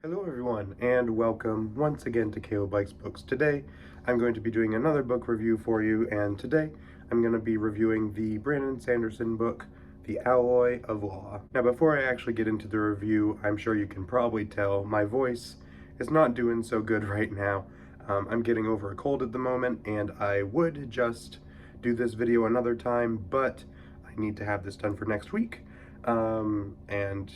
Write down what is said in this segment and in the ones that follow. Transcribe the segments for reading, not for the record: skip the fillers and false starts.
Hello everyone, and welcome once again to Caleb Likes Books. Today, I'm going to be doing another book review for you, and today, I'm going to be reviewing the Brandon Sanderson book, The Alloy of Law. Now, before I actually get into the review, I'm sure you can probably tell my voice is not doing so good right now. I'm getting over a cold at the moment, and I would just do this video another time, but I need to have this done for next week, and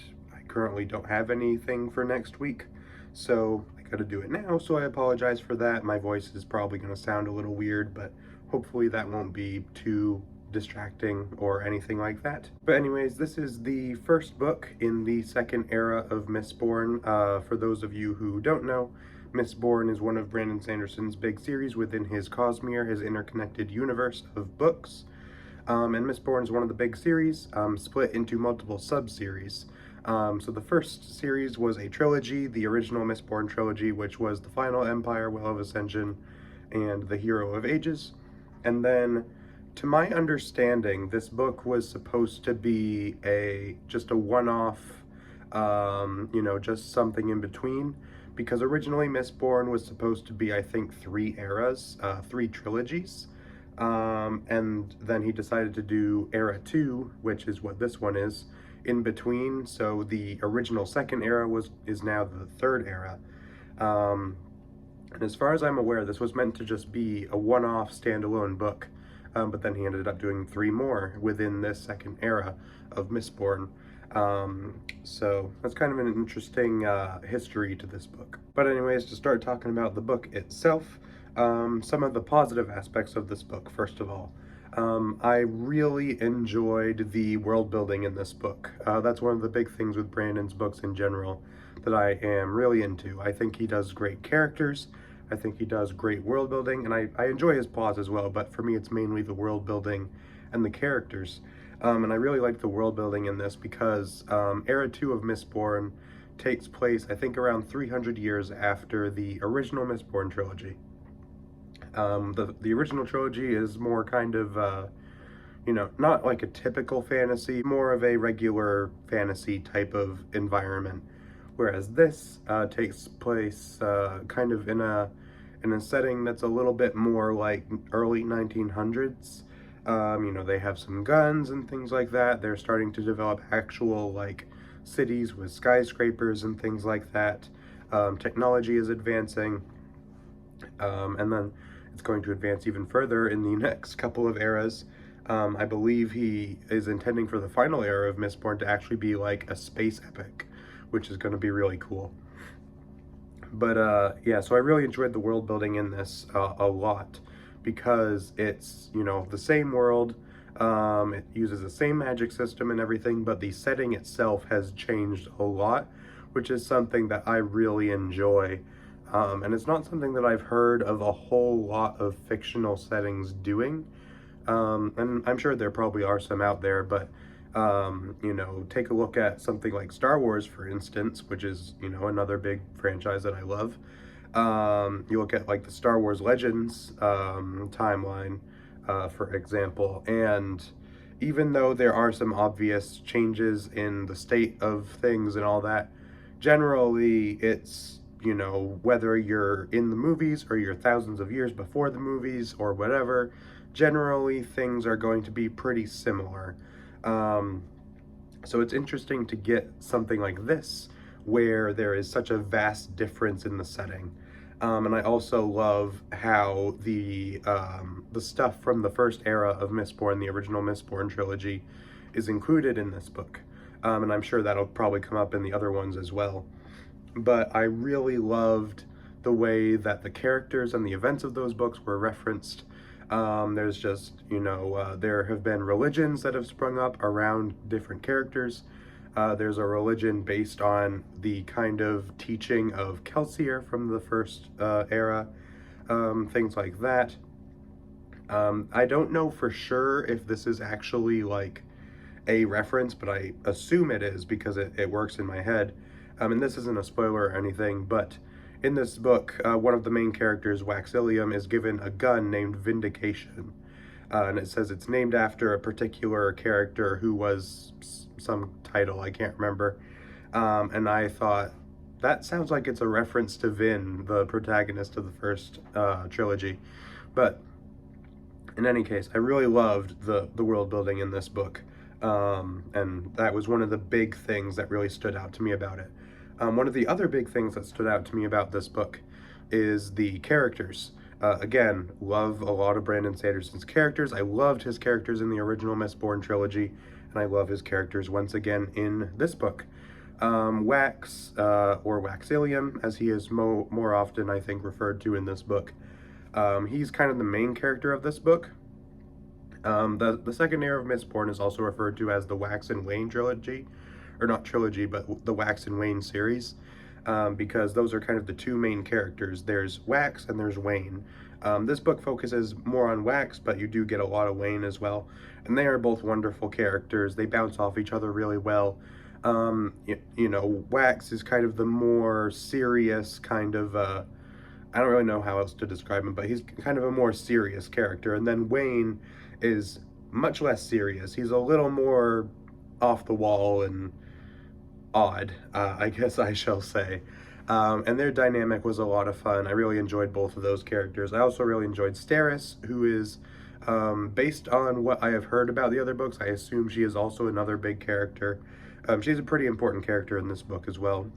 currently don't have anything for next week, so I gotta do it now, so I apologize for that. My voice is probably gonna sound a little weird, but hopefully that won't be too distracting or anything like that. But anyways, this is the first book in the second era of Mistborn. For those of you who don't know, Mistborn is one of Brandon Sanderson's big series within his Cosmere, his interconnected universe of books. And Mistborn is one of the big series, split into multiple sub-series. So the first series was a trilogy, the original Mistborn trilogy, which was The Final Empire, Well of Ascension, and The Hero of Ages. And then, to my understanding, this book was supposed to be just a one-off, just something in between, because originally Mistborn was supposed to be, I think, 3 eras, 3 trilogies. And then he decided to do Era 2, which is what this one is, in between. So the original second era is now the third era. And as far as I'm aware, this was meant to just be a one-off standalone book, but then he ended up doing 3 more within this second era of Mistborn. So that's kind of an interesting history to this book. But anyways, to start talking about the book itself, some of the positive aspects of this book, first of all. I really enjoyed the world building in this book. That's one of the big things with Brandon's books in general that I am really into. I think he does great characters. I think he does great world building, and I enjoy his plots as well, but for me it's mainly the world building and the characters. And I really like the world building in this because Era 2 of Mistborn takes place, I think, around 300 years after the original Mistborn trilogy. The original trilogy is more kind of, not like a typical fantasy, more of a regular fantasy type of environment. Whereas this takes place kind of in a setting that's a little bit more like early 1900s. They have some guns and things like that. They're starting to develop actual like cities with skyscrapers and things like that. Technology is advancing, and then it's going to advance even further in the next couple of eras. I believe he is intending for the final era of Mistborn to actually be like a space epic, which is going to be really cool. But yeah, so I really enjoyed the world building in this a lot, because it's, the same world, it uses the same magic system and everything, but the setting itself has changed a lot, which is something that I really enjoy. And it's not something that I've heard of a whole lot of fictional settings doing. And I'm sure there probably are some out there, but, take a look at something like Star Wars, for instance, which is, another big franchise that I love. You look at like the Star Wars Legends timeline, for example, and even though there are some obvious changes in the state of things and all that, generally it's, whether you're in the movies or you're thousands of years before the movies or whatever, generally things are going to be pretty similar. So it's interesting to get something like this where there is such a vast difference in the setting. And I also love how the stuff from the first era of Mistborn, the original Mistborn trilogy, is included in this book. And I'm sure that'll probably come up in the other ones as well. But I really loved the way that the characters and the events of those books were referenced. There's just, there have been religions that have sprung up around different characters. There's a religion based on the kind of teaching of Kelsier from the first era, things like that. I don't know for sure if this is actually like a reference, but I assume it is because it works in my head. And this isn't a spoiler or anything, but in this book, one of the main characters, Waxilium, is given a gun named Vindication. And it says it's named after a particular character who was some title, I can't remember. And I thought, that sounds like it's a reference to Vin, the protagonist of the first trilogy. But in any case, I really loved the world building in this book. And that was one of the big things that really stood out to me about it. One of the other big things that stood out to me about this book is the characters. Again, love a lot of Brandon Sanderson's characters. I loved his characters in the original Mistborn trilogy, and I love his characters once again in this book. Wax, or Waxilium, as he is more often, I think, referred to in this book. He's kind of the main character of this book. The second era of Mistborn is also referred to as the Wax and Wayne trilogy, or not trilogy, but the Wax and Wayne series, because those are kind of the two main characters. There's Wax and there's Wayne. This book focuses more on Wax, but you do get a lot of Wayne as well, and they are both wonderful characters. They bounce off each other really well. You know, Wax is kind of the more serious kind of, I don't really know how else to describe him, but he's kind of a more serious character, and then Wayne is much less serious. He's a little more off the wall and odd, I guess I shall say. And their dynamic was a lot of fun. I really enjoyed both of those characters. I also really enjoyed Steris, who is, based on what I have heard about the other books, I assume she is also another big character. She's a pretty important character in this book as well.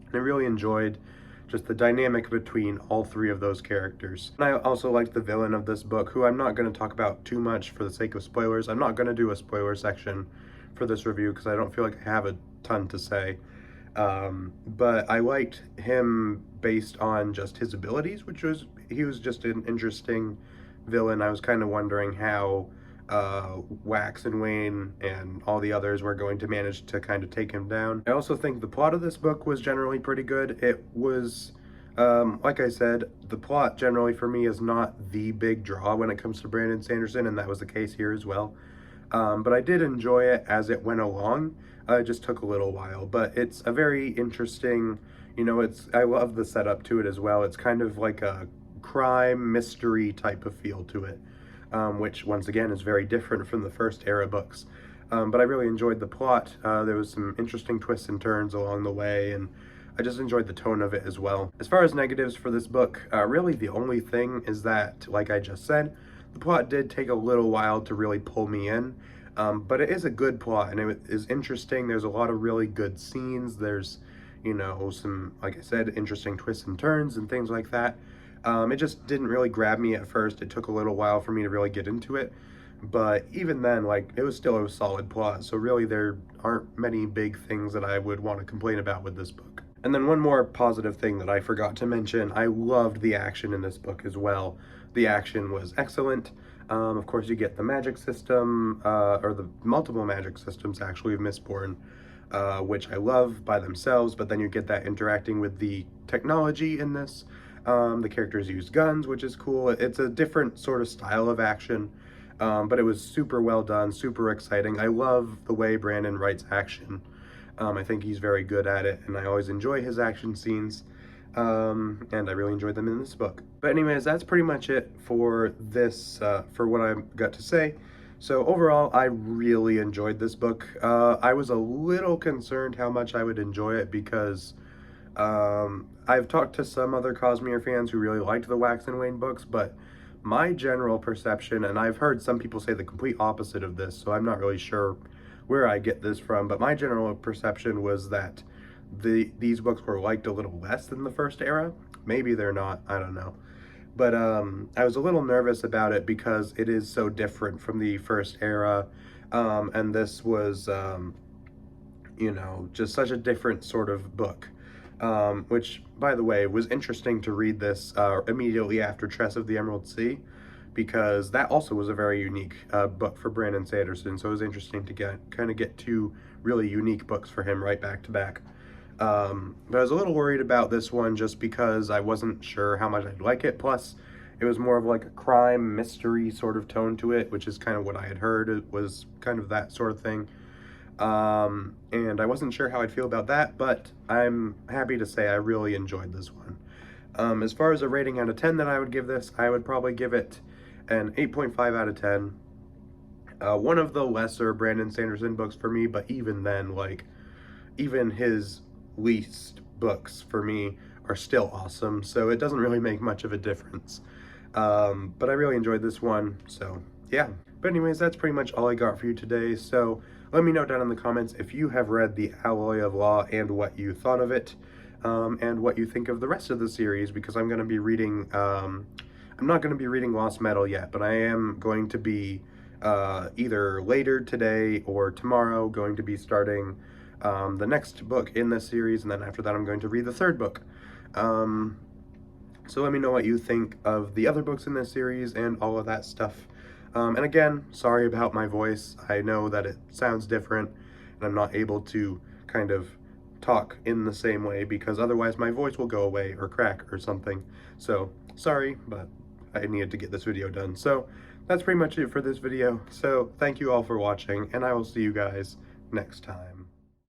And I really enjoyed just the dynamic between all three of those characters. And I also liked the villain of this book, who I'm not going to talk about too much for the sake of spoilers. I'm not going to do a spoiler section for this review because I don't feel like I have a ton to say. But I liked him based on just his abilities, he was just an interesting villain. I was kind of wondering how Wax and Wayne and all the others were going to manage to kind of take him down. I also think the plot of this book was generally pretty good. It was, like I said, the plot generally for me is not the big draw when it comes to Brandon Sanderson, and that was the case here as well. But I did enjoy it as it went along. It just took a little while, but it's a very interesting, you know, I love the setup to it as well. It's kind of like a crime mystery type of feel to it. Which once again is very different from the first era books. But I really enjoyed the plot. There was some interesting twists and turns along the way, and I just enjoyed the tone of it as well. As far as negatives for this book, really the only thing is that, like I just said, the plot did take a little while to really pull me in. But it is a good plot, and it is interesting. There's a lot of really good scenes. There's, you know, some, like I said, interesting twists and turns and things like that. It just didn't really grab me at first. It took a little while for me to really get into it. But even then, like, it was still a solid plot. So really there aren't many big things that I would want to complain about with this book. And then one more positive thing that I forgot to mention, I loved the action in this book as well. The action was excellent. Of course, you get the magic system, or the multiple magic systems actually of Mistborn, which I love by themselves, but then you get that interacting with the technology in this. The characters use guns, which is cool. It's a different sort of style of action, but it was super well done, super exciting. I love the way Brandon writes action. I think he's very good at it, and I always enjoy his action scenes, and I really enjoyed them in this book. But anyways, that's pretty much it for this, for what I've got to say. So overall, I really enjoyed this book. I was a little concerned how much I would enjoy it because I've talked to some other Cosmere fans who really liked the Wax and Wayne books, but my general perception, and I've heard some people say the complete opposite of this, so I'm not really sure where I get this from, but my general perception was that these books were liked a little less than the first era. Maybe they're not, I don't know. But I was a little nervous about it because it is so different from the first era, and this was, you know, just such a different sort of book. Which, by the way, was interesting to read this immediately after Tress of the Emerald Sea, because that also was a very unique book for Brandon Sanderson, so it was interesting to get two really unique books for him right back to back. But I was a little worried about this one just because I wasn't sure how much I'd like it, plus it was more of like a crime mystery sort of tone to it, which is kind of what I had heard. It was kind of that sort of thing. And I wasn't sure how I'd feel about that, but I'm happy to say I really enjoyed this one. As far as a rating out of 10 that I would give this, I would probably give it an 8.5 out of 10. One of the lesser Brandon Sanderson books for me, but even then, like, even his least books for me are still awesome, so it doesn't really make much of a difference. But I really enjoyed this one, so yeah. But anyways, that's pretty much all I got for you today, so let me know down in the comments if you have read The Alloy of Law and what you thought of it, and what you think of the rest of the series, because I'm going to be reading, I'm not going to be reading Lost Metal yet, but I am going to be, either later today or tomorrow, going to be starting the next book in this series, and then after that I'm going to read the third book. So let me know what you think of the other books in this series and all of that stuff. And again, sorry about my voice. I know that it sounds different, and I'm not able to kind of talk in the same way, because otherwise my voice will go away or crack or something. So, sorry, but I needed to get this video done. So, that's pretty much it for this video. So, thank you all for watching, and I will see you guys next time.